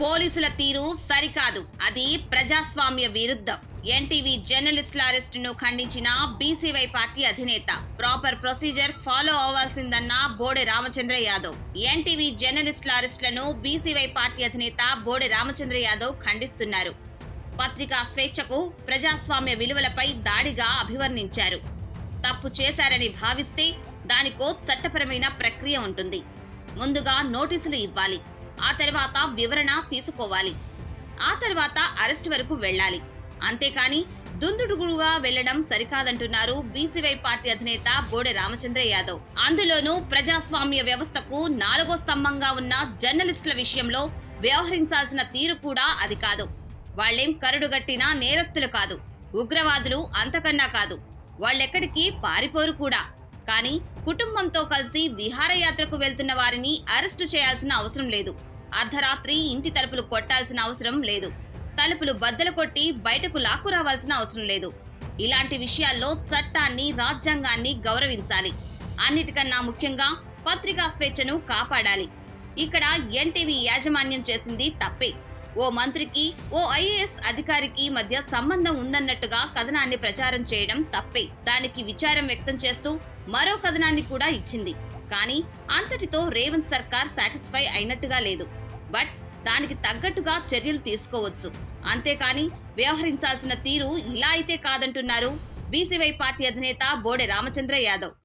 పోలీసుల తీరు సరికాదు, అది ప్రజాస్వామ్య విరుద్ధం. ఎన్టీవీ జర్నలిస్టుల అరెస్టును ఖండించిన బీసీవై పార్టీ అధినేత ప్రాపర్ ప్రొసీజర్ ఫాలో అవ్వాల్సిందన్న బోడె రామచంద్ర యాదవ్. ఎన్టీవీ జర్నలిస్టుల అరెస్టులను బీసీవై పార్టీ అధినేత బోడె రామచంద్ర యాదవ్ ఖండిస్తున్నారు. పత్రికా స్వేచ్ఛకు, ప్రజాస్వామ్య విలువలపై దాడిగా అభివర్ణించారు. తప్పు చేశారని భావిస్తే దానికో చట్టపరమైన ప్రక్రియ ఉంటుంది. ముందుగా నోటీసులు ఇవ్వాలి, ఆ తర్వాత వివరణ తీసుకోవాలి, ఆ తర్వాత అరెస్ట్ వరకు వెళ్లాలి. అంతేకాని దుందుడుగుడుగా వెళ్లడం సరికాదంటున్నారు బీసీవై పార్టీ అధినేత బోడె రామచంద్ర యాదవ్. అందులోనూ ప్రజాస్వామ్య వ్యవస్థకు నాలుగో స్తంభంగా ఉన్న జర్నలిస్టుల విషయంలో వ్యవహరించాల్సిన తీరు కూడా అది కాదు. వాళ్లేం కరడుగట్టిన నేరస్తులు కాదు, ఉగ్రవాదులు అంతకన్నా కాదు. వాళ్ళెక్కడికి పారిపోరు కూడా. కానీ కుటుంబంతో కలిసి విహారయాత్రకు వెళ్తున్న వారిని అరెస్టు చేయాల్సిన అవసరం లేదు. అర్ధరాత్రి ఇంటి తలుపులు కొట్టాల్సిన అవసరం లేదు. తలుపులు బద్దలు కొట్టి బయటకు లాక్కు రావాల్సిన అవసరం లేదు. ఇలాంటి విషయాల్లో చట్టాన్ని, రాజ్యాంగాన్ని గౌరవించాలి. అన్నిటికన్నా ముఖ్యంగా పత్రికా స్వేచ్ఛను కాపాడాలి. ఇక్కడ ఎన్టీవీ యాజమాన్యం చేసింది తప్పే. ఓ మంత్రికి, ఓ ఐఏఎస్ అధికారికి మధ్య సంబంధం ఉందన్నట్టుగా కథనాన్ని ప్రచారం చేయడం తప్పే. దానికి విచారం వ్యక్తం చేస్తూ మరో కథనాన్ని కూడా ఇచ్చింది. కానీ అంతటితో రేవంత్ సర్కార్ సాటిస్ఫై అయినట్టుగా లేదు. బట్ దానికి తగ్గట్టుగా చర్యలు తీసుకోవచ్చు. అంతేకాని వ్యవహరించాల్సిన తీరు ఇలా అయితే కాదంటున్నారు బీసీవై పార్టీ అధినేత బోడె రామచంద్ర యాదవ్.